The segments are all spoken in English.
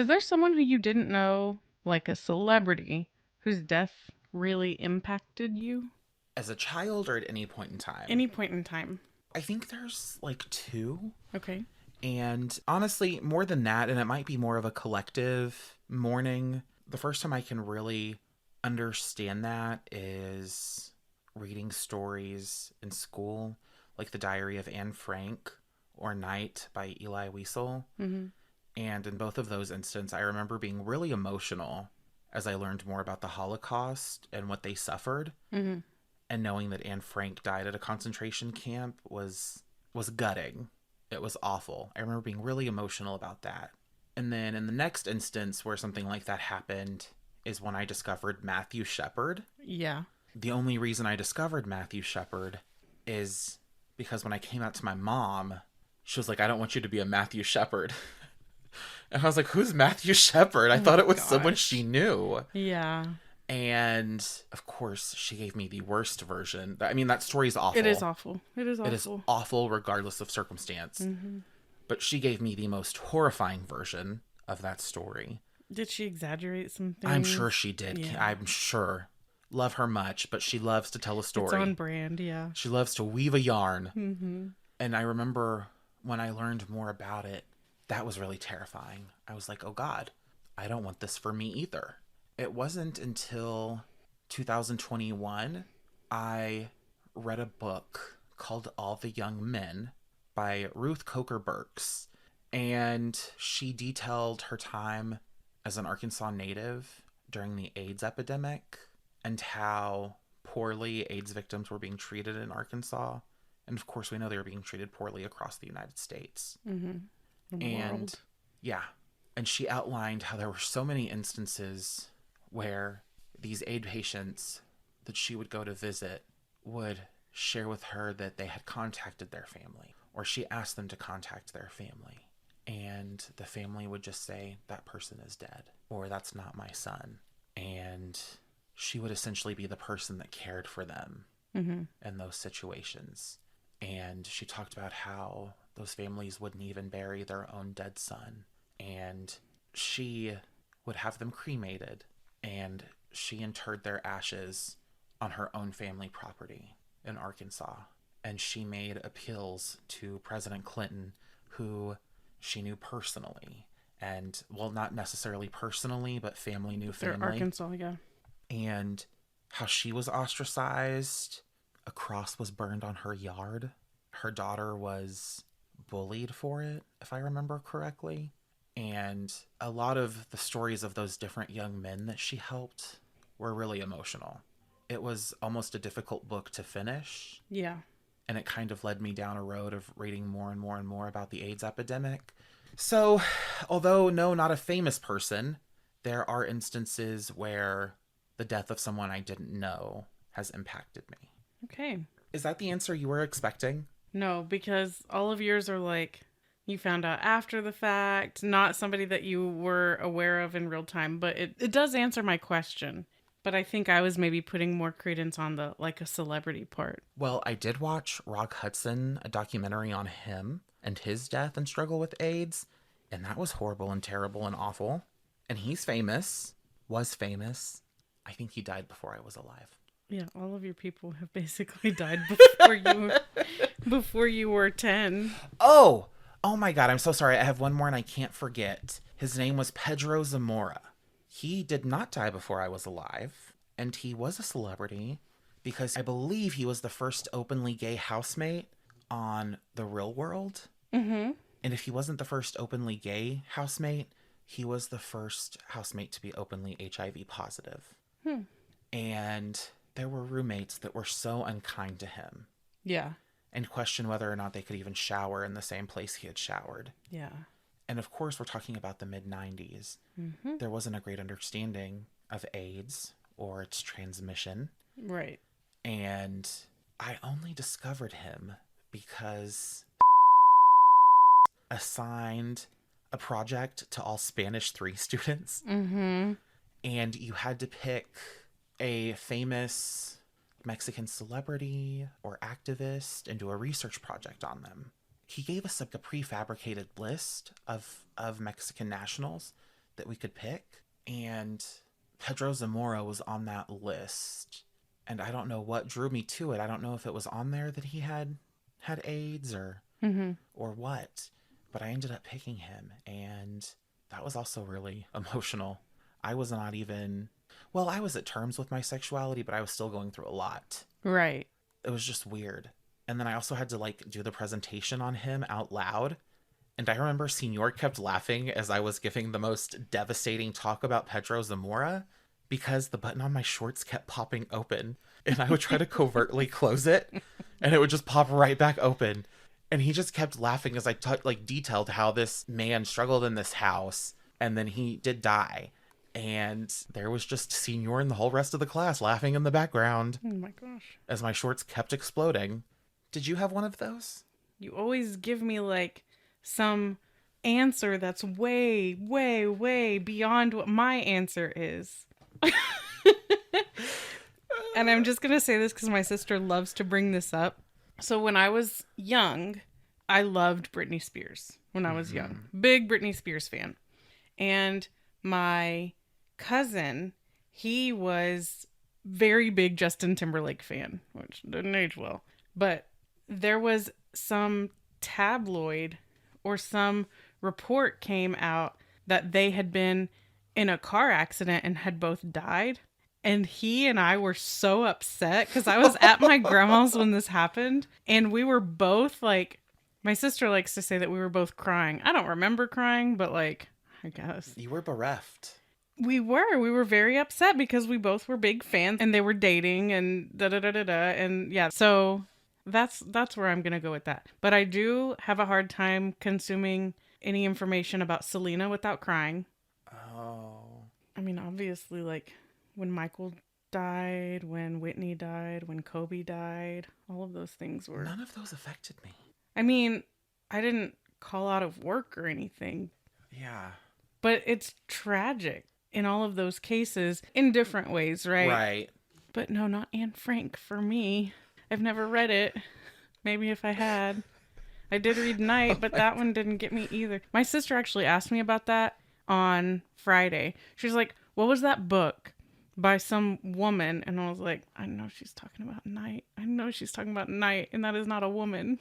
Is there someone who you didn't know, like a celebrity, whose death really impacted you? As a child or at any point in time? Any point in time. I think there's like two. Okay. And honestly, more than that, and it might be more of a collective mourning, the first time I can really understand that is reading stories in school, like The Diary of Anne Frank or Night by Eli Wiesel. Mm-hmm. And in both of those instances, I remember being really emotional as I learned more about the Holocaust and what they suffered. Mm-hmm. And knowing that Anne Frank died at a concentration camp was gutting. It was awful. I remember being really emotional about that. And then in the next instance where something like that happened is when I discovered Matthew Shepard. Yeah. The only reason I discovered Matthew Shepard is because when I came out to my mom, she was like, "I don't want you to be a Matthew Shepard." And I was like, "Who's Matthew Shepard?" I Oh thought it was someone she gosh. knew. Yeah. And of course, she gave me the worst version. I mean, that story's It is awful. awful. It is It is awful. awful regardless of circumstance. Mm-hmm. But she gave me the most horrifying version of that story. Did she exaggerate some I'm sure things? she did. Yeah. I'm sure. Love her much, but she loves to tell a It's on story. brand, yeah. She loves to weave a yarn. Mm-hmm. And I remember when I learned more about it, that was really terrifying. I was like, oh God, I don't want this for me either. It wasn't until 2021 I read a book called All the Young Men by Ruth Coker Burks. And she detailed her time as an Arkansas native during the AIDS epidemic and how poorly AIDS victims were being treated in Arkansas. And of course, we know they were being treated poorly across the United States. Mm-hmm. The And world. yeah, and she outlined how there were so many instances where these AIDS patients that she would go to visit would share with her that they had contacted their family, or she asked them to contact their family. And the family would just say, that person is dead, or that's not my son. And she would essentially be the person that cared for them Mm-hmm. in those situations. And she talked about how those families wouldn't even bury their own dead son. And she would have them cremated, and she interred their ashes on her own family property in Arkansas. And she made appeals to President Clinton, who she knew personally. And, well, not necessarily personally, but family knew They're family. Arkansas, yeah. And how she was ostracized. A cross was burned on her yard. Her daughter was bullied for it, if I remember correctly. And a lot of the stories of those different young men that she helped were really emotional. It was almost a difficult book to finish, Yeah. and it kind of led me down a road of reading more and more and more about the AIDS epidemic. So, although no, not a famous person, there are instances where the death of someone I didn't know has impacted me. Okay. Is that the answer you were expecting? No, because all of yours are like you found out after the fact, not somebody that you were aware of in real time, but it does answer my question. But I think I was maybe putting more credence on the like a celebrity part. Well, I did watch Rock Hudson, a documentary on him and his death and struggle with AIDS, and that was horrible and terrible and awful. And he's famous, was famous. I think he died before I was alive. Yeah, all of your people have basically died before you were 10. Oh, oh my God, I'm so sorry. I have one more and I can't forget. His name was Pedro Zamora. He did not die before I was alive, and he was a celebrity because I believe he was the first openly gay housemate on The Real World. Mhm. And if he wasn't the first openly gay housemate, he was the first housemate to be openly HIV positive. Hmm. And there were roommates that were so unkind to him Yeah. and questioned whether or not they could even shower in the same place he had showered. Yeah. And of course, we're talking about the mid 90s. Mhm. There wasn't a great understanding of AIDS or its transmission. Right. And I only discovered him because assigned a project to all Spanish 3 students. Mhm. And you had to pick a famous Mexican celebrity or activist and do a research project on them. He gave us like a prefabricated list of Mexican nationals that we could pick. And Pedro Zamora was on that list. And I don't know what drew me to it. I don't know if it was on there that he had AIDS or what. But I ended up picking him. And that was also really emotional. I was not even... Well, I was at terms with my sexuality, but I was still going through a lot. Right. It was just weird. And then I also had to like do the presentation on him out loud. And I remember Senor kept laughing as I was giving the most devastating talk about Pedro Zamora because the button on my shorts kept popping open. And I would try to covertly close it and it would just pop right back open. And he just kept laughing as I detailed how this man struggled in this house and then he did die. And there was just Senor and the whole rest of the class laughing in the background. Oh my gosh. As my shorts kept exploding. Did you have one of those? You always give me like some answer that's way, way, way beyond what my answer is. And I'm just going to say this because my sister loves to bring this up. So when I was young, I loved Britney Spears when I was young. Big Britney Spears fan. And my cousin, he was very big Justin Timberlake fan, which didn't age well. But there was some tabloid or some report came out that they had been in a car accident and had both died. And he and I were so upset because I was at my grandma's when this happened. And we were both like, my sister likes to say that we were both crying. I don't remember crying, but like, I guess. You were bereft. We were very upset because we both were big fans and they were dating and da-da-da-da-da. And yeah, so that's where I'm going to go with that. But I do have a hard time consuming any information about Selena without crying. Oh. I mean, obviously, like when Michael died, when Whitney died, when Kobe died, all of those things were... None of those affected me. I mean, I didn't call out of work or anything. Yeah. But it's tragic in all of those cases in different ways, right? Right. But no, not Anne Frank for me. I've never read it. Maybe if I had. I did read Night, but that one didn't get me either. My sister actually asked me about that on Friday. She was like, what was that book by some woman? And I was like, I know she's talking about Night. I know she's talking about Night, and that is not a woman.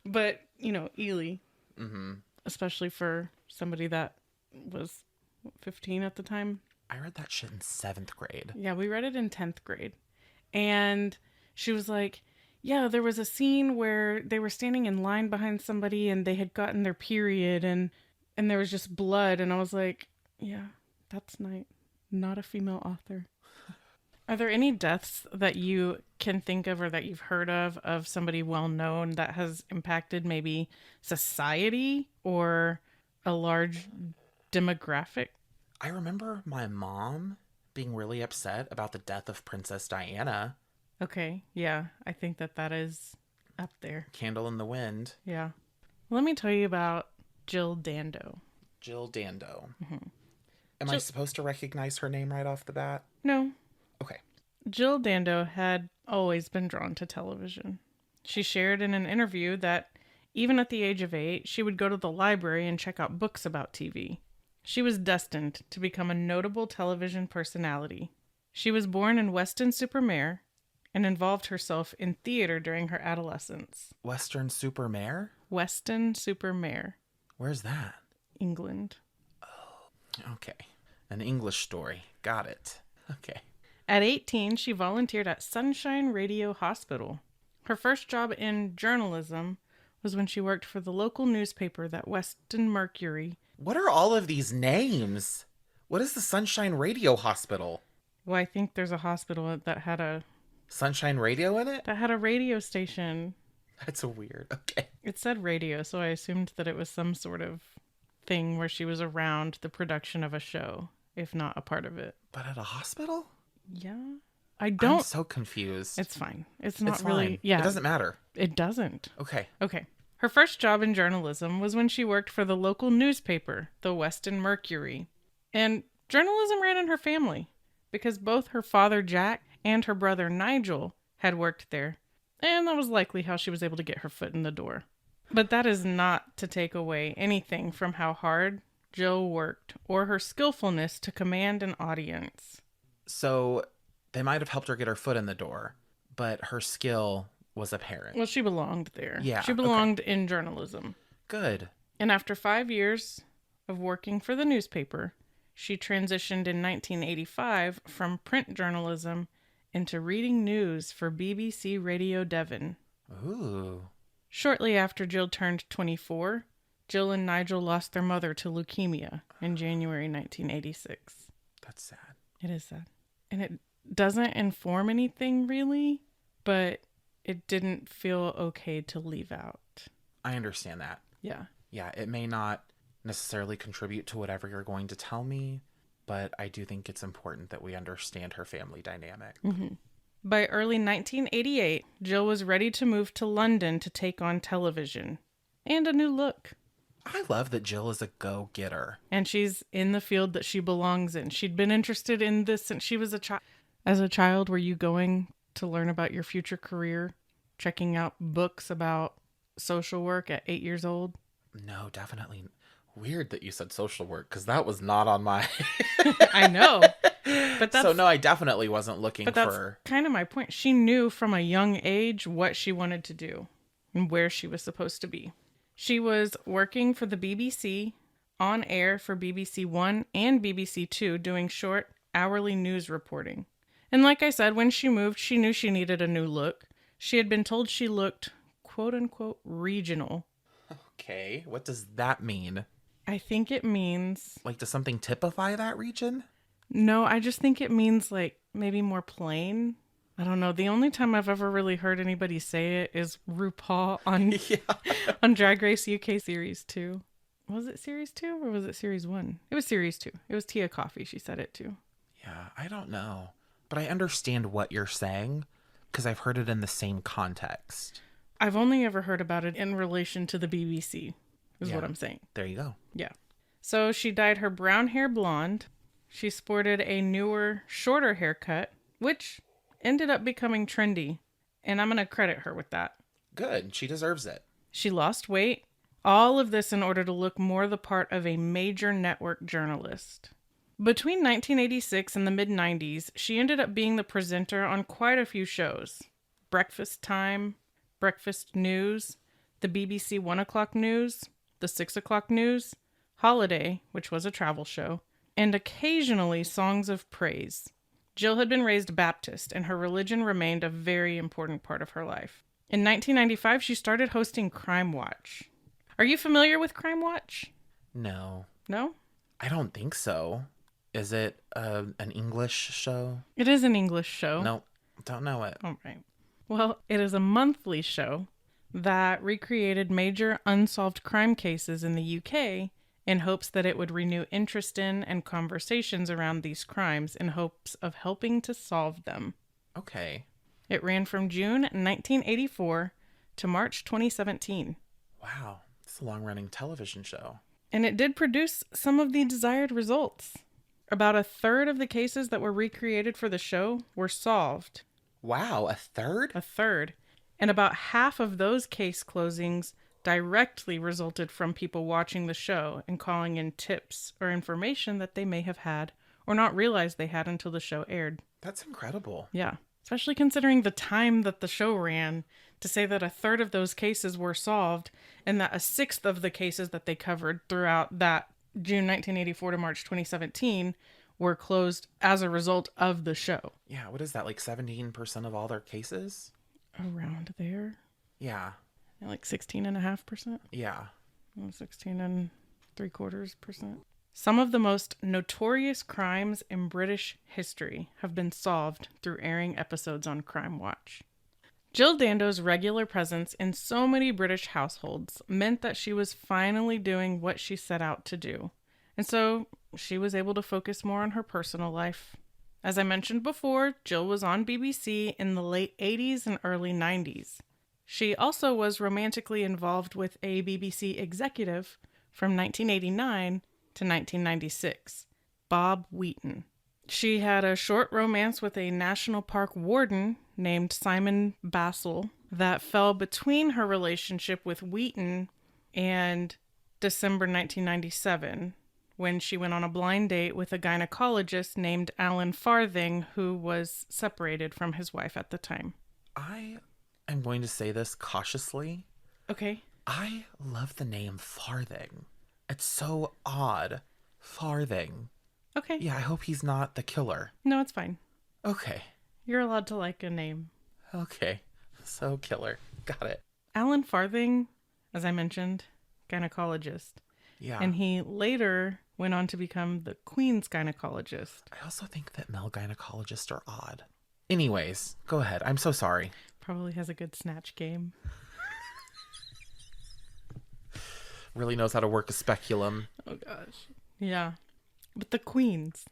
But, you know, Ely. Mm-hmm. Especially for somebody that was 15 at the time. I read that shit in 7th grade. Yeah, we read it in 10th grade. And she was like, yeah, there was a scene where they were standing in line behind somebody and they had gotten their period and there was just blood. And I was like, yeah, that's not a female author. Are there any deaths that you can think of or that you've heard of somebody well known that has impacted maybe society or a large demographic? I remember my mom being really upset about the death of Princess Diana. Okay, yeah, I think that is up there. Candle in the Wind. Yeah. Let me tell you about Jill Dando. Jill Dando. Mm-hmm. Am I supposed to recognize her name right off the bat? No. Okay. Jill Dando had always been drawn to television. She shared in an interview that even at the age of 8, she would go to the library and check out books about TV. She was destined to become a notable television personality. She was born in Weston-super-Mare and involved herself in theater during her adolescence. Weston-super-Mare? Weston-super-Mare. Where's that? England. Oh, okay. An English story. Got it. Okay. At 18, she volunteered at Sunshine Radio Hospital. Her first job in journalism was when she worked for the local newspaper, that Weston Mercury. What are all of these names? What is the Sunshine Radio Hospital? Well, I think there's a hospital that had a... Sunshine Radio in it? That had a radio station. That's weird. Okay. It said radio, so I assumed that it was some sort of thing where she was around the production of a show, if not a part of it. But at a hospital? Yeah. I'm so confused. It's fine. It's not it's really... Fine. Yeah. It doesn't matter. It doesn't. Okay. Okay. Her first job in journalism was when she worked for the local newspaper, the Weston Mercury. And journalism ran in her family because both her father, Jack, and her brother, Nigel, had worked there. And that was likely how she was able to get her foot in the door. But that is not to take away anything from how hard Jill worked or her skillfulness to command an audience. So they might have helped her get her foot in the door, but her skill was apparent. Well, she belonged there. Yeah, She belonged in journalism. Good. And after 5 years of working for the newspaper, she transitioned in 1985 from print journalism into reading news for BBC Radio Devon. Ooh. Shortly after Jill turned 24, Jill and Nigel lost their mother to leukemia in January 1986. That's sad. It is sad. And it doesn't inform anything really, but it didn't feel okay to leave out. I understand that. Yeah. Yeah, it may not necessarily contribute to whatever you're going to tell me, but I do think it's important that we understand her family dynamic. Mm-hmm. By early 1988, Jill was ready to move to London to take on television and a new look. I love that Jill is a go-getter. And she's in the field that she belongs in. She'd been interested in this since she was a child. As a child, were you going to learn about your future career, checking out books about social work at 8 years old? No, definitely. Weird that you said social work, because that was not on my... I know. But that's, so no, I definitely wasn't looking but that's for... kind of my point. She knew from a young age what she wanted to do and where she was supposed to be. She was working for the BBC, on air for BBC One and BBC Two, doing short, hourly news reporting. And like I said, when she moved, she knew she needed a new look. She had been told she looked, quote-unquote, regional. Okay, what does that mean? I think it means... Like, does something typify that region? No, I just think it means, like, maybe more plain. I don't know. The only time I've ever really heard anybody say it is RuPaul on, on Drag Race UK Series 2. Was it Series 2 or was it Series 1? It was Series 2. It was Tia Coffee. She said it too. Yeah, I don't know. But I understand what you're saying because I've heard it in the same context. I've only ever heard about it in relation to the BBC, is what I'm saying. There you go. Yeah. So she dyed her brown hair blonde. She sported a newer, shorter haircut, which ended up becoming trendy. And I'm going to credit her with that. Good. She deserves it. She lost weight. All of this in order to look more the part of a major network journalist. Between 1986 and the mid-90s, she ended up being the presenter on quite a few shows. Breakfast Time, Breakfast News, the BBC 1 o'clock news, the 6 o'clock news, Holiday, which was a travel show, and occasionally Songs of Praise. Jill had been raised Baptist, and her religion remained a very important part of her life. In 1995, she started hosting Crime Watch. Are you familiar with Crime Watch? No. No? I don't think so. Is it an English show? It is an English show. Nope. Don't know it. All right. Well, it is a monthly show that recreated major unsolved crime cases in the UK in hopes that it would renew interest in and conversations around these crimes in hopes of helping to solve them. Okay. It ran from June 1984 to March 2017. Wow. It's a long-running television show. And it did produce some of the desired results. About a third of the cases that were recreated for the show were solved. Wow, a third? A third. And about half of those case closings directly resulted from people watching the show and calling in tips or information that they may have had or not realized they had until the show aired. That's incredible. Yeah. Especially considering the time that the show ran, to say that a third of those cases were solved and that a sixth of the cases that they covered throughout that June 1984 to March 2017 were closed as a result of the show. Yeah, what is that, like 17% of all their cases? Around there. Yeah. Like 16.5%? Yeah. 16.75%. Some of the most notorious crimes in British history have been solved through airing episodes on Crime Watch. Jill Dando's regular presence in so many British households meant that she was finally doing what she set out to do. And so she was able to focus more on her personal life. As I mentioned before, Jill was on BBC in the late 80s and early 90s. She also was romantically involved with a BBC executive from 1989 to 1996, Bob Wheaton. She had a short romance with a national park warden named Simon Bassel that fell between her relationship with Wheaton and December 1997, when she went on a blind date with a gynecologist named Alan Farthing, who was separated from his wife at the time. I am going to say this cautiously. Okay. I love the name Farthing. It's so odd. Farthing. Okay. Yeah, I hope he's not the killer. No, it's fine. Okay. You're allowed to like a name. Okay. So killer. Got it. Alan Farthing, as I mentioned, gynecologist. Yeah. And he later went on to become the Queen's gynecologist. I also think that male gynecologists are odd. Anyways, go ahead. I'm so sorry. Probably has a good snatch game. Really knows how to work a speculum. Oh, gosh. Yeah. But the Queen's.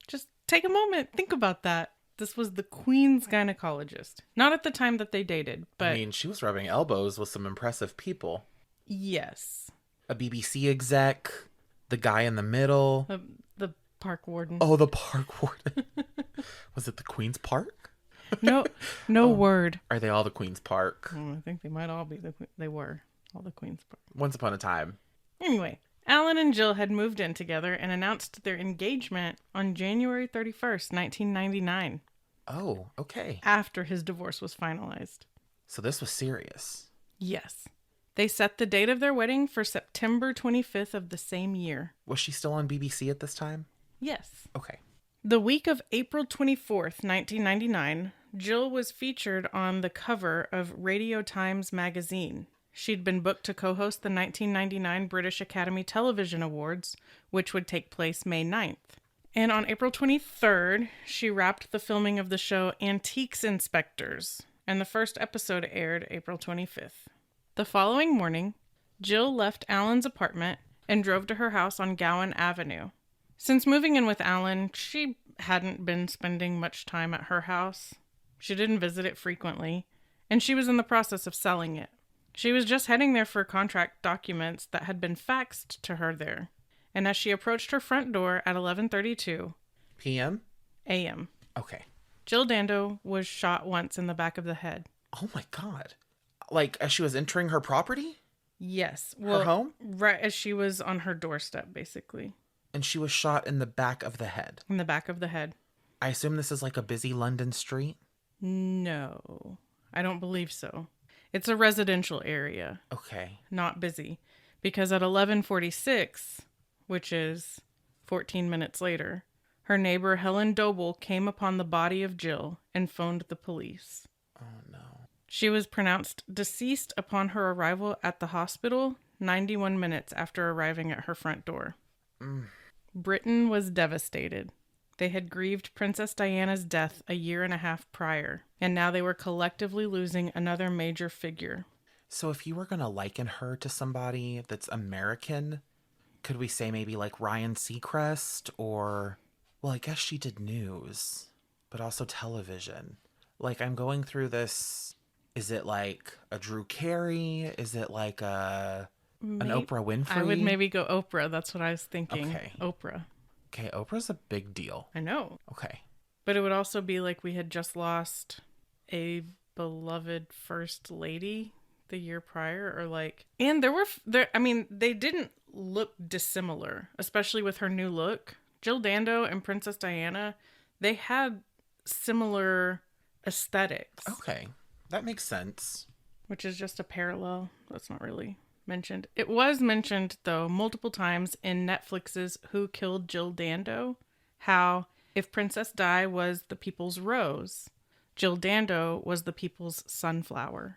Just take a moment. Think about that. This was the Queen's gynecologist. Not at the time that they dated, but... I mean, she was rubbing elbows with some impressive people. Yes. A BBC exec, the guy in the middle. The park warden. Oh, the park warden. Was it the Queen's Park? No word. Are they all the Queen's Park? I think they might all be they were all the Queen's Park. Once upon a time. Anyway, Alan and Jill had moved in together and announced their engagement on January 31st, 1999. Oh, okay. After his divorce was finalized. So this was serious. Yes. They set the date of their wedding for September 25th of the same year. Was she still on BBC at this time? Yes. Okay. The week of April 24th, 1999, Jill was featured on the cover of Radio Times magazine. She'd been booked to co-host the 1999 British Academy Television Awards, which would take place May 9th. And on April 23rd, she wrapped the filming of the show Antiques Inspectors, and the first episode aired April 25th. The following morning, Jill left Alan's apartment and drove to her house on Gowan Avenue. Since moving in with Alan, she hadn't been spending much time at her house. She didn't visit it frequently, and she was in the process of selling it. She was just heading there for contract documents that had been faxed to her there. And as she approached her front door at 11:32 PM? a.m., Okay. Jill Dando was shot once in the back of the head. Oh my God. Like as she was entering her property? Yes. Her home? Right as she was on her doorstep, basically. And she was shot in the back of the head. In the back of the head. I assume this is like a busy London street? No, I don't believe so. It's a residential area. Okay. Not busy. Because at 11:46, which is 14 minutes later, her neighbor Helen Doble came upon the body of Jill and phoned the police. Oh no. She was pronounced deceased upon her arrival at the hospital 91 minutes after arriving at her front door. Britain was devastated. They had grieved Princess Diana's death a year and a half prior, and now they were collectively losing another major figure. So if you were going to liken her to somebody that's American, could we say maybe like Ryan Seacrest or, well, I guess she did news, but also television. Like I'm going through this, is it like a Drew Carey? Is it like an Oprah Winfrey? I would maybe go Oprah. That's what I was thinking. Okay. Oprah. Okay, Oprah's a big deal. I know. Okay. But it would also be like we had just lost a beloved first lady the year prior, or like, and they didn't look dissimilar, especially with her new look. Jill Dando and Princess Diana, they had similar aesthetics. Okay. That makes sense. Which is just a parallel. That's not really mentioned. It was mentioned, though, multiple times in Netflix's Who Killed Jill Dando, how if Princess Di was the people's rose, Jill Dando was the people's sunflower.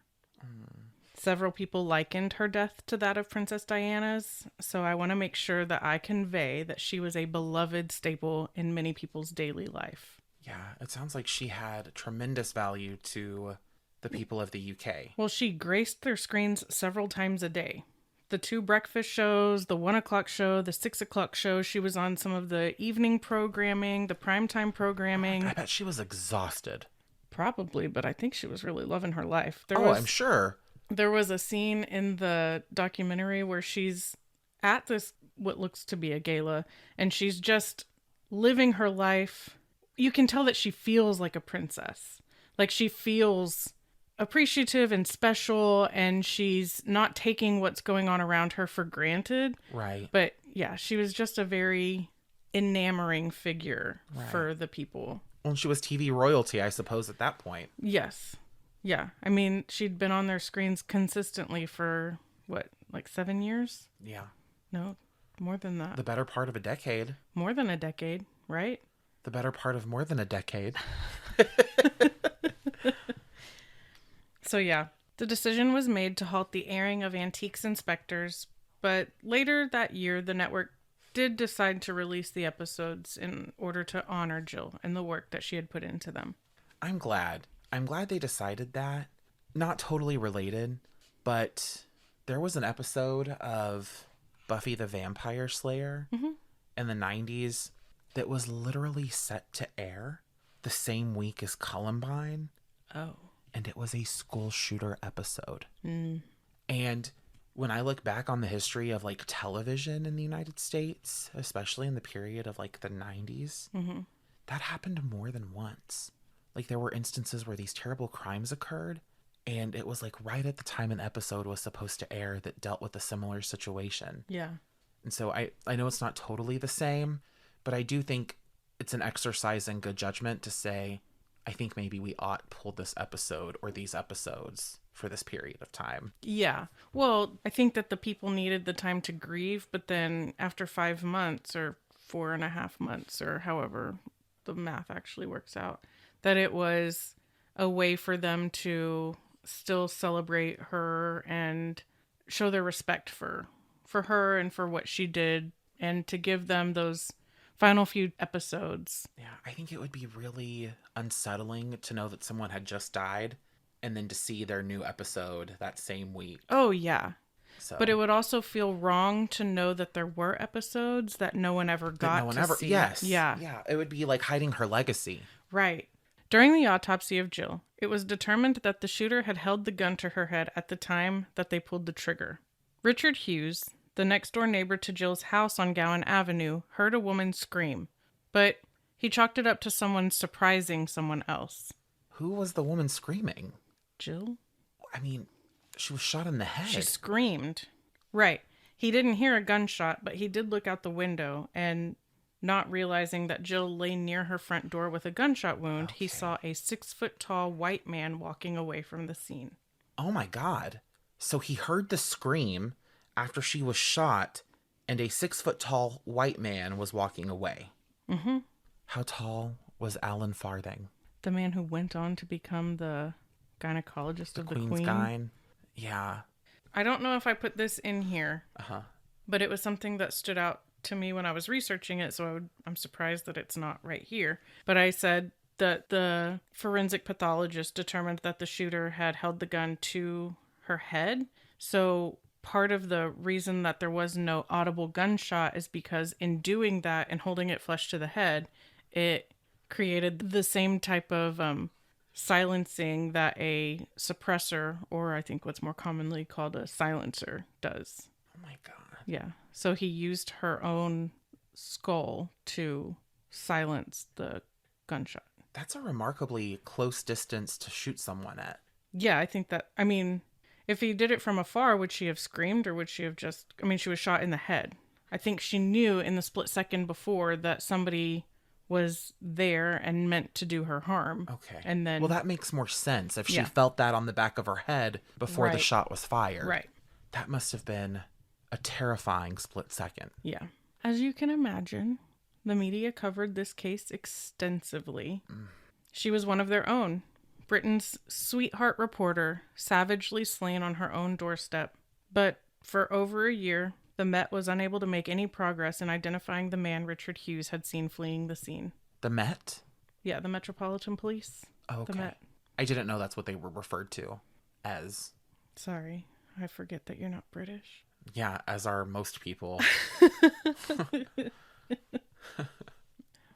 Several people likened her death to that of Princess Diana's, so I want to make sure that I convey that she was a beloved staple in many people's daily life. Yeah, it sounds like she had tremendous value to the people of the UK. Well, she graced their screens several times a day. The 2 breakfast shows, the 1 o'clock show, the 6 o'clock show. She was on some of the evening programming, the primetime programming. I bet she was exhausted. Probably, but I think she was really loving her life. I'm sure. There was a scene in the documentary where she's at this, what looks to be a gala, and she's just living her life. You can tell that she feels like a princess. Like she feels appreciative and special, and she's not taking what's going on around her for granted. Right. But Yeah, she was just a very enamoring figure Right. for the people. Well, she was TV royalty, I suppose, at that point. Yes. Yeah. I mean, she'd been on their screens consistently for, what, like 7 years? Yeah. No, more than that. The better part of a decade. More than a decade, right? The better part of more than a decade. So yeah, the decision was made to halt the airing of Antiques Inspectors, but later that year, the network did decide to release the episodes in order to honor Jill and the work that she had put into them. I'm glad. I'm glad they decided that. Not totally related, but there was an episode of Buffy the Vampire Slayer in the 90s that was literally set to air the same week as Columbine. Oh. And it was a school shooter episode. And when I look back on the history of like television in the United States, especially in the period of like the 90s, that happened more than once. Like there were instances where these terrible crimes occurred, and it was like right at the time an episode was supposed to air that dealt with a similar situation. Yeah. And so I know it's not totally the same, but I do think it's an exercise in good judgment to say, I think maybe we ought to pull this episode or these episodes for this period of time. Yeah. Well, I think that the people needed the time to grieve, but then after 5 months or 4.5 months or however the math actually works out, that it was a way for them to still celebrate her and show their respect for her and for what she did, and to give them those final few episodes. Yeah, I think it would be really unsettling to know that someone had just died and then to see their new episode that same week. Oh, yeah. So, But it would also feel wrong to know that there were episodes that no one ever got to see. Yes. Yeah. Yeah, it would be like hiding her legacy. Right. During the autopsy of Jill, it was determined that the shooter had held the gun to her head at the time that they pulled the trigger. Richard Hughes, the next-door neighbor to Jill's house on Gowan Avenue, heard a woman scream, but he chalked it up to someone surprising someone else. Who was the woman screaming? Jill? I mean, she was shot in the head. She screamed. Right. He didn't hear a gunshot, but he did look out the window, and not realizing that Jill lay near her front door with a gunshot wound, he saw a 6-foot-tall white man walking away from the scene. Oh my God. So he heard the scream after she was shot, and a 6-foot-tall white man was walking away. Mm-hmm. How tall was Alan Farthing? The man who went on to become the gynecologist of the Queen's Queen. Gyne? Yeah. I don't know if I put this in here, Uh-huh. but it was something that stood out to me when I was researching it, so I'm surprised that it's not right here. But I said that the forensic pathologist determined that the shooter had held the gun to her head. So part of the reason that there was no audible gunshot is because in doing that and holding it flush to the head, it created the same type of silencing that a suppressor, or I think what's more commonly called a silencer, does. Oh my God. Yeah. So he used her own skull to silence the gunshot. That's a remarkably close distance to shoot someone at. Yeah, I think that, I mean, if he did it from afar, would she have screamed, or would she have just, I mean, she was shot in the head. I think she knew in the split second before that somebody was there and meant to do her harm. Okay. And then, well, that makes more sense if she Yeah. felt that on the back of her head before the Right. shot was fired. right. That must have been a terrifying split second. Yeah. As you can imagine, the media covered this case extensively. She was one of their own. Britain's sweetheart reporter, savagely slain on her own doorstep. But for over a year, the Met was unable to make any progress in identifying the man Richard Hughes had seen fleeing the scene. The Met? Yeah, the Metropolitan Police. Oh, okay. The Met. I didn't know that's what they were referred to as. Sorry, I forget that you're not British. Yeah, as are most people.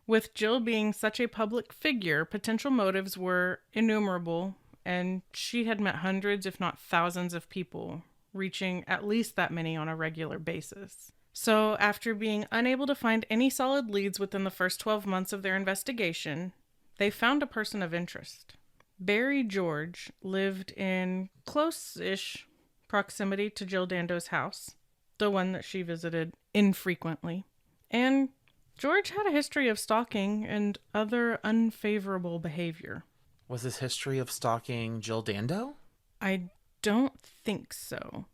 With Jill being such a public figure, potential motives were innumerable, and she had met hundreds, if not thousands, of people, reaching at least that many on a regular basis. So, after being unable to find any solid leads within the first 12 months of their investigation, they found a person of interest. Barry George lived in close-ish proximity to Jill Dando's house. the one that she visited infrequently. And George had a history of stalking and other unfavorable behavior. Was his history of stalking Jill Dando? I don't think so.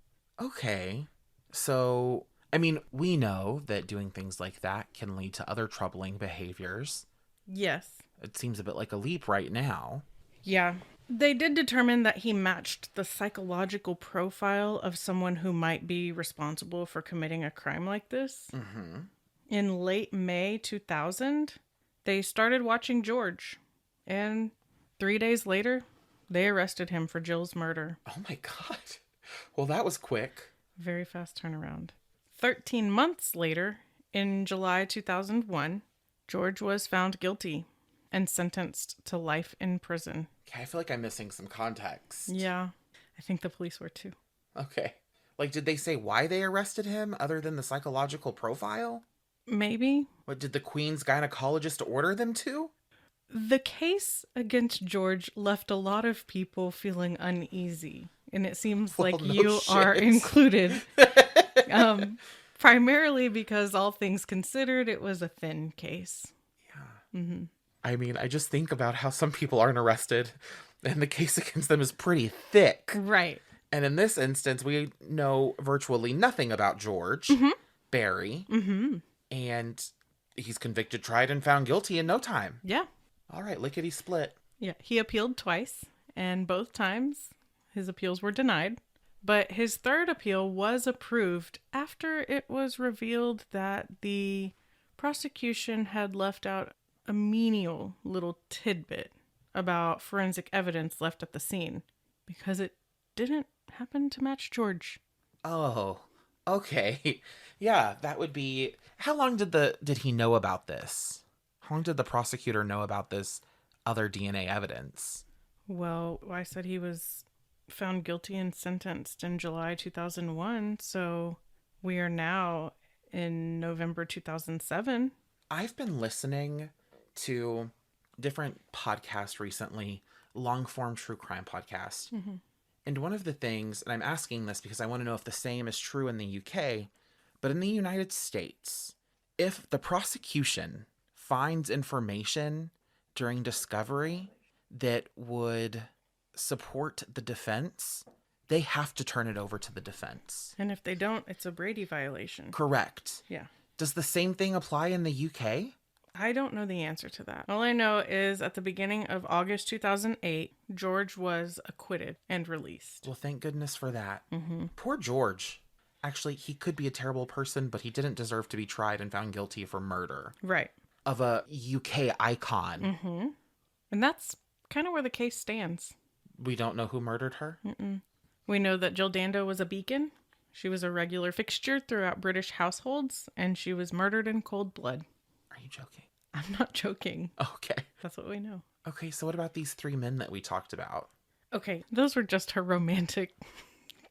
Okay. So, I mean, we know that doing things like that can lead to other troubling behaviors. Yes. It seems a bit like a leap right now. Yeah. They did determine that he matched the psychological profile of someone who might be responsible for committing a crime like this. Mm-hmm. In late May 2000, they started watching George. And 3 days later, they arrested him for Jill's murder. Oh my God. Well, that was quick. Very fast turnaround. 13 months later, in July 2001, George was found guilty and sentenced to life in prison. Okay, I feel like I'm missing some context. Yeah, I think the police were too. Okay. Like, did they say why they arrested him other than the psychological profile? Maybe. What, did the Queen's gynecologist order them to? The case against George left a lot of people feeling uneasy, and it seems Well, like no you shit. are included. Primarily because, all things considered, it was a thin case. Yeah. Mm-hmm. I mean, I just think about how some people aren't arrested, and the case against them is pretty thick. Right. And in this instance, we know virtually nothing about George Barry, and he's convicted, tried, and found guilty in no time. Yeah. All right, lickety split. Yeah. He appealed twice, and both times his appeals were denied. But his third appeal was approved after it was revealed that the prosecution had left out a menial little tidbit about forensic evidence left at the scene because it didn't happen to match George. Oh, okay. Yeah, that would be... How long did he know about this? How long did the prosecutor know about this other DNA evidence? Well, I said he was found guilty and sentenced in July 2001, so we are now in November 2007. I've been listening to different podcasts recently, long-form true crime podcasts. Mm-hmm. And one of the things, and I'm asking this because I want to know if the same is true in the UK, but in the United States, if the prosecution finds information during discovery that would support the defense, they have to turn it over to the defense. And if they don't, it's a Brady violation. Correct. Yeah. Does the same thing apply in the UK? I don't know the answer to that. All I know is at the beginning of August 2008, George was acquitted and released. Well, thank goodness for that. Mm-hmm. Poor George. Actually, he could be a terrible person, but he didn't deserve to be tried and found guilty for murder. Right. Of a UK icon. Mm-hmm. And that's kind of where the case stands. We don't know who murdered her? Mm-mm. We know that Jill Dando was a beacon. She was a regular fixture throughout British households, and she was murdered in cold blood. Are you joking? I'm not joking. Okay. That's what we know. Okay, so what about these three men that we talked about? Okay, those were just her romantic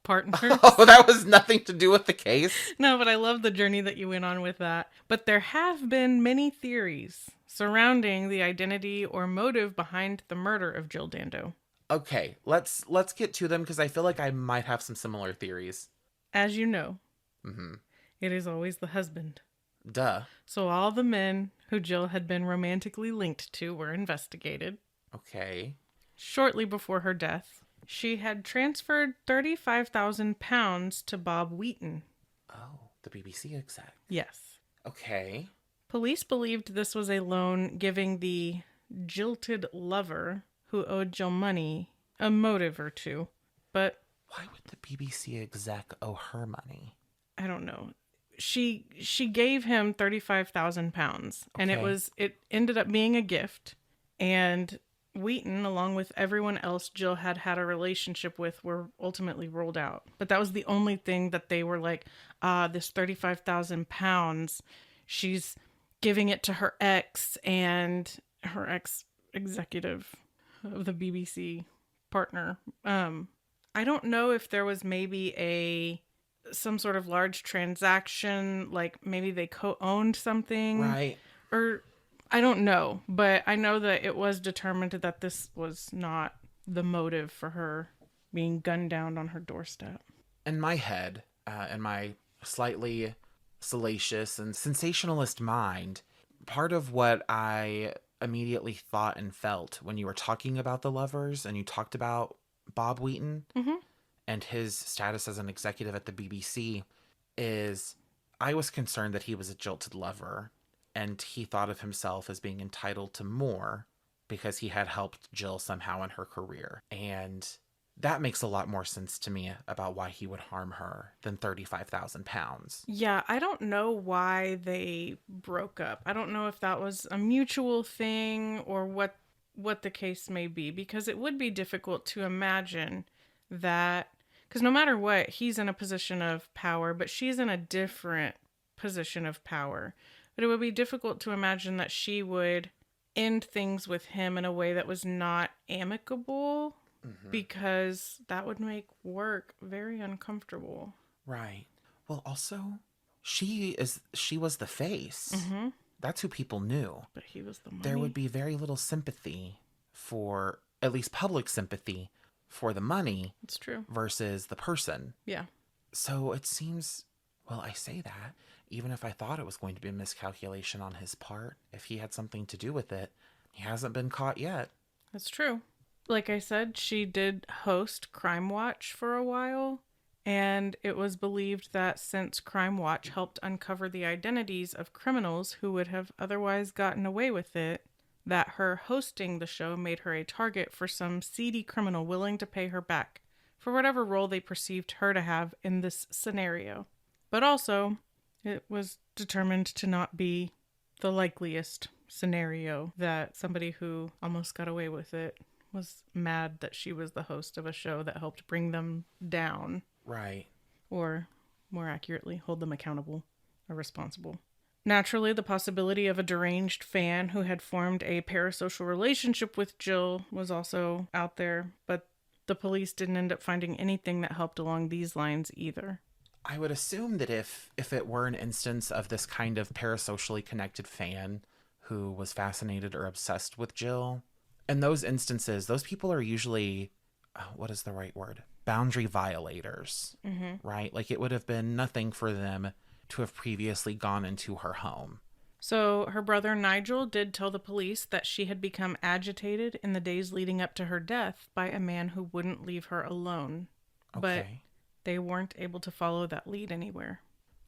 partners. Oh, that was nothing to do with the case? No, but I love the journey that you went on with that. But there have been many theories surrounding the identity or motive behind the murder of Jill Dando. Okay, let's get to them because I feel like I might have some similar theories. As you know, Mm-hmm. it is always the husband. Duh. So all the men who Jill had been romantically linked to were investigated. Okay. Shortly before her death, she had transferred £35,000 to Bob Wheaton. Oh, the BBC exec. Yes. Okay. Police believed this was a loan giving the jilted lover who owed Jill money a motive or two. But why would the BBC exec owe her money? I don't know. She gave him £35,000 and it ended up being a gift, and Wheaton, along with everyone else Jill had had a relationship with, were ultimately rolled out. But that was the only thing that they were like, this £35,000, she's giving it to her ex, and her ex executive of the BBC partner. I don't know if there was maybe some sort of large transaction, like maybe they co-owned something. Right. Or I don't know, but I know that it was determined that this was not the motive for her being gunned down on her doorstep. In my head, and my slightly salacious and sensationalist mind. Part of what I immediately thought and felt when you were talking about the lovers and you talked about Bob Wheaton Mm-hmm. and his status as an executive at the BBC is I was concerned that he was a jilted lover and he thought of himself as being entitled to more because he had helped Jill somehow in her career. And that makes a lot more sense to me about why he would harm her than 35,000 pounds. Yeah, I don't know why they broke up. I don't know if that was a mutual thing or what the case may be, because it would be difficult to imagine that, because no matter what, he's in a position of power, but she's in a different position of power. But it would be difficult to imagine that she would end things with him in a way that was not amicable, because that would make work very uncomfortable. Right. Well, also, she was the face. Mm-hmm. That's who people knew. But he was the money. There would be very little sympathy for, at least public sympathy, for the money It's true. versus the person. Yeah. So it seems, well, I say that, even if I thought it was going to be a miscalculation on his part, if he had something to do with it, he hasn't been caught yet. That's true. Like I said, she did host Crime Watch for a while, and it was believed that since Crime Watch helped uncover the identities of criminals who would have otherwise gotten away with it, that her hosting the show made her a target for some seedy criminal willing to pay her back for whatever role they perceived her to have in this scenario. But also, it was determined to not be the likeliest scenario that somebody who almost got away with it was mad that she was the host of a show that helped bring them down, Right. or more accurately, hold them accountable or responsible. Naturally, the possibility of a deranged fan who had formed a parasocial relationship with Jill was also out there, but the police didn't end up finding anything that helped along these lines either. I would assume that if it were an instance of this kind of parasocially connected fan who was fascinated or obsessed with Jill, in those instances, those people are usually, what is the right word? Boundary violators, right? Like it would have been nothing for them to have previously gone into her home. So her brother Nigel did tell the police that she had become agitated in the days leading up to her death by a man who wouldn't leave her alone. But Okay. they weren't able to follow that lead anywhere.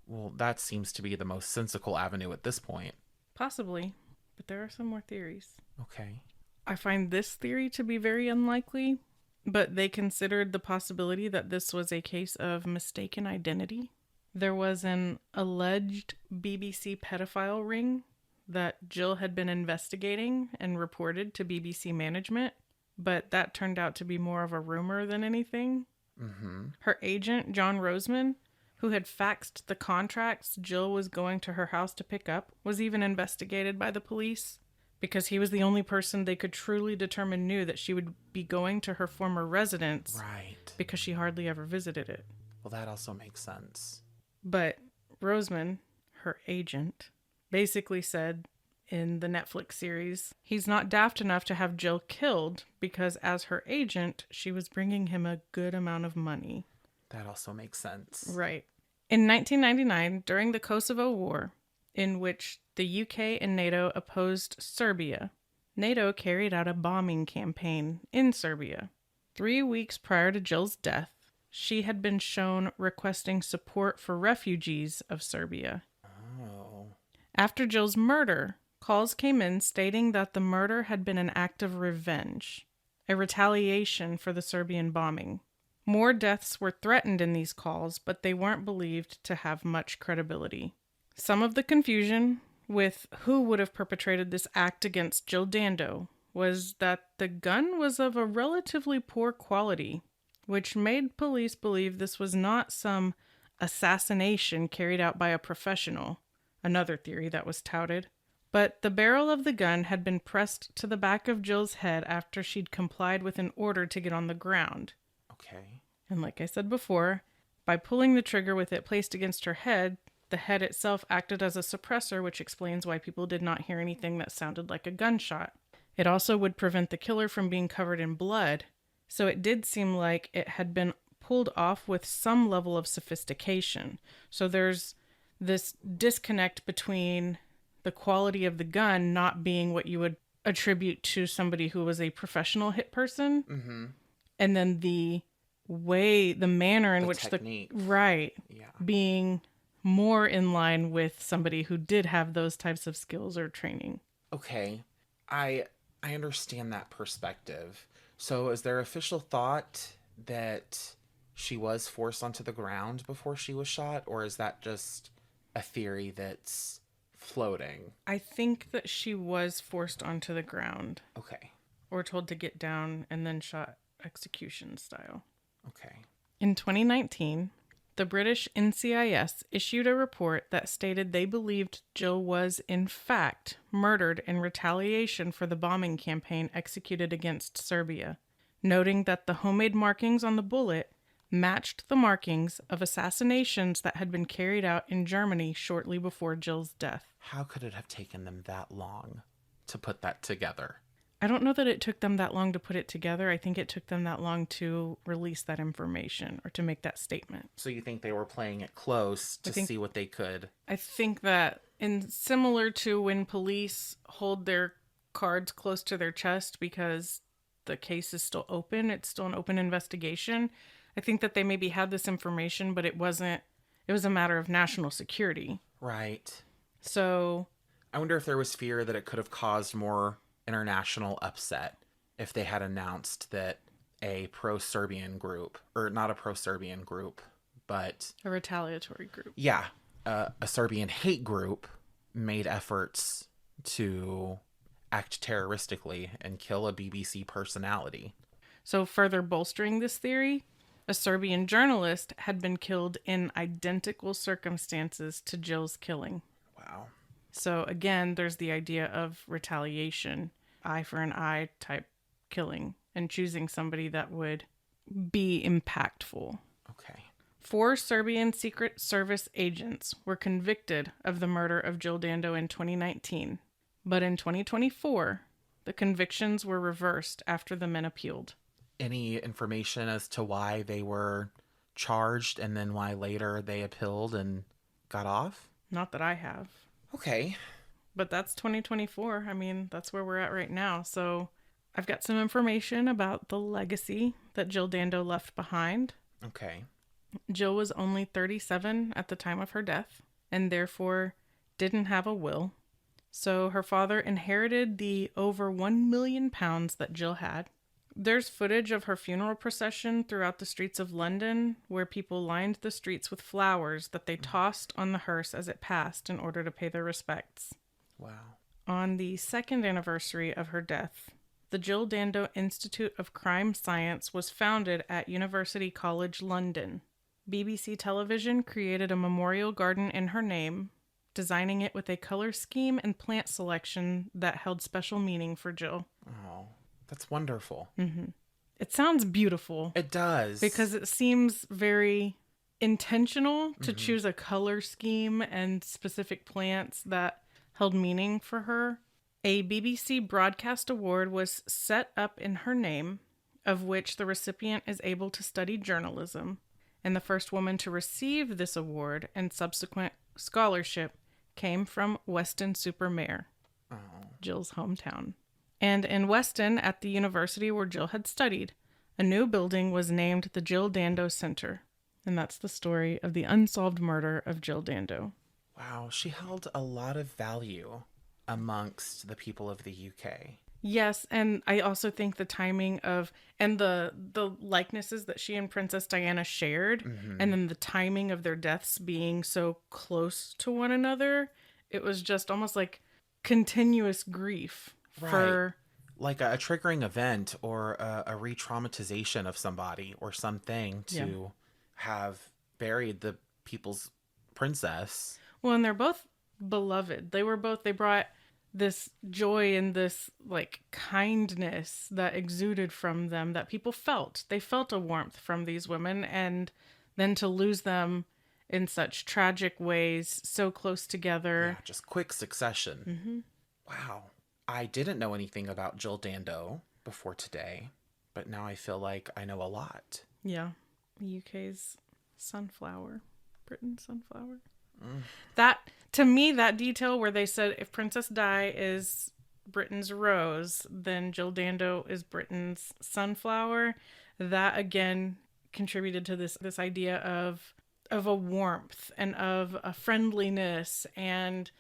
Well, that seems to be the most sensical avenue at this point. Possibly, but there are some more theories. Okay. I find this theory to be very unlikely, but they considered the possibility that this was a case of mistaken identity. There was an alleged BBC pedophile ring that Jill had been investigating and reported to BBC management, but that turned out to be more of a rumor than anything. Her agent, John Roseman, who had faxed the contracts Jill was going to her house to pick up, was even investigated by the police because he was the only person they could truly determine knew that she would be going to her former residence, Right. because she hardly ever visited it. Well, that also makes sense. But Roseman, her agent, basically said in the Netflix series, he's not daft enough to have Jill killed because as her agent, she was bringing him a good amount of money. That also makes sense. Right. In 1999, during the Kosovo War, in which the UK and NATO opposed Serbia, NATO carried out a bombing campaign in Serbia. 3 weeks prior to Jill's death, she had been shown requesting support for refugees of Serbia. Oh. After Jill's murder, calls came in stating that the murder had been an act of revenge, a retaliation for the Serbian bombing. More deaths were threatened in these calls, but they weren't believed to have much credibility. Some of the confusion with who would have perpetrated this act against Jill Dando was that the gun was of a relatively poor quality, which made police believe this was not some assassination carried out by a professional, another theory that was touted. But the barrel of the gun had been pressed to the back of Jill's head after she'd complied with an order to get on the ground. Okay. And like I said before, by pulling the trigger with it placed against her head, the head itself acted as a suppressor, which explains why people did not hear anything that sounded like a gunshot. It also would prevent the killer from being covered in blood, so it did seem like it had been pulled off with some level of sophistication. So there's this disconnect between the quality of the gun not being what you would attribute to somebody who was a professional hit person, Mm-hmm. and then the manner in The which technique. right, Yeah. being more in line with somebody who did have those types of skills or training. Okay. I understand that perspective. So is there official thought that she was forced onto the ground before she was shot, or is that just a theory that's floating? I think that she was forced onto the ground Okay. or told to get down and then shot execution style. Okay. In 2019, the British NCIS issued a report that stated they believed Jill was, in fact, murdered in retaliation for the bombing campaign executed against Serbia, noting that the homemade markings on the bullet matched the markings of assassinations that had been carried out in Germany shortly before Jill's death. How could it have taken them that long to put that together? I don't know that it took them that long to put it together. I think it took them that long to release that information or to make that statement. So you think they were playing it close to see what they could? I think that, in similar to when police hold their cards close to their chest because the case is still open, it's still an open investigation. I think that they maybe had this information, but it wasn't, it was a matter of national security. Right. So I wonder if there was fear that it could have caused more international upset if they had announced that a pro-Serbian group, or not a pro-Serbian group, but a retaliatory group. yeah, a Serbian hate group made efforts to act terroristically and kill a BBC personality. So further bolstering this theory, a Serbian journalist had been killed in identical circumstances to Jill's killing. Wow. So again, there's the idea of retaliation, eye for an eye type killing, and choosing somebody that would be impactful. Okay. 4 Serbian Secret Service agents were convicted of the murder of Jill Dando in 2019. But in 2024, the convictions were reversed after the men appealed. Any information as to why they were charged and then why later they appealed and got off? Not that I have. Okay. But that's 2024. I mean, that's where we're at right now. So I've got some information about the legacy that Jill Dando left behind. Okay. Jill was only 37 at the time of her death and therefore didn't have a will. So her father inherited the over £1 million that Jill had. There's footage of her funeral procession throughout the streets of London where people lined the streets with flowers that they tossed on the hearse as it passed in order to pay their respects. Wow. On the 2nd anniversary of her death, the Jill Dando Institute of Crime Science was founded at University College London. BBC Television created a memorial garden in her name, designing it with a color scheme and plant selection that held special meaning for Jill. Oh, that's wonderful. Mm-hmm. It sounds beautiful. It does. Because it seems very intentional to choose a color scheme and specific plants that held meaning for her. A BBC broadcast award was set up in her name, of which the recipient is able to study journalism. And the first woman to receive this award and subsequent scholarship came from Weston-super-Mare, Jill's hometown. And in Weston, at the university where Jill had studied, a new building was named the Jill Dando Center. And that's the story of the unsolved murder of Jill Dando. Wow, she held a lot of value amongst the people of the UK. Yes, and I also think the timing of, and the likenesses that she and Princess Diana shared, and then the timing of their deaths being so close to one another, it was just almost like continuous grief for... Like a triggering event or a re-traumatization of somebody or something to have buried the people's princess. Well, and they're both beloved. They brought this joy and this like kindness that exuded from them that people felt. They felt a warmth from these women, and then to lose them in such tragic ways, so close together. Yeah, just quick succession. Wow. I didn't know anything about Jill Dando before today, but now I feel like I know a lot. Yeah. The UK's sunflower. Britain's sunflower. Mm. That, to me, that detail where they said if Princess Di is Britain's rose, then Jill Dando is Britain's sunflower, that again contributed to this idea of a warmth and of a friendliness and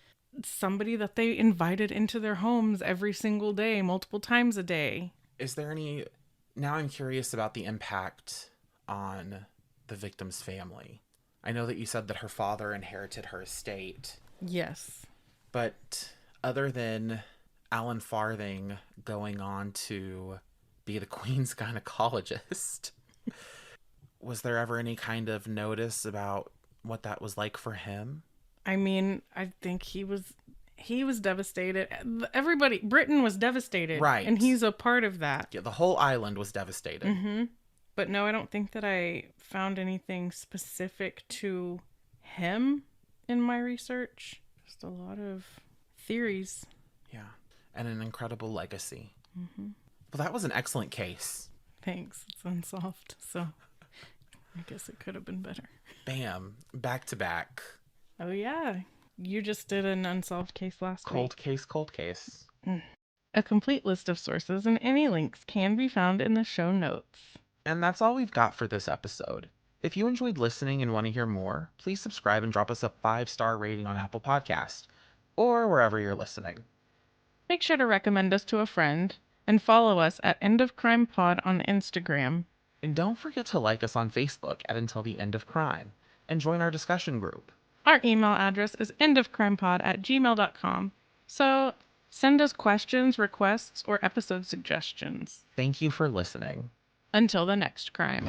somebody that they invited into their homes every single day, multiple times a day. Is there any... Now I'm curious about the impact on the victim's family. I know that you said that her father inherited her estate. Yes. But other than Alan Farthing going on to be the Queen's gynecologist, was there ever any kind of notice about what that was like for him? I mean, I think he was devastated. Everybody, Britain was devastated. Right. And he's a part of that. Yeah, the whole island was devastated. Mm-hmm. But no, I don't think that I found anything specific to him in my research. Just a lot of theories. Yeah. And an incredible legacy. Mm-hmm. Well, that was an excellent case. Thanks. It's unsolved, so I guess it could have been better. Bam. Back to back. Oh, yeah. You just did an unsolved case last week. Cold case. A complete list of sources and any links can be found in the show notes. And that's all we've got for this episode. If you enjoyed listening and want to hear more, please subscribe and drop us a 5-star rating on Apple Podcasts or wherever you're listening. Make sure to recommend us to a friend and follow us at End of Crime Pod on Instagram. And don't forget to like us on Facebook at Until the End of Crime and join our discussion group. Our email address is endofcrimepod@gmail.com. So send us questions, requests, or episode suggestions. Thank you for listening. Until the next crime.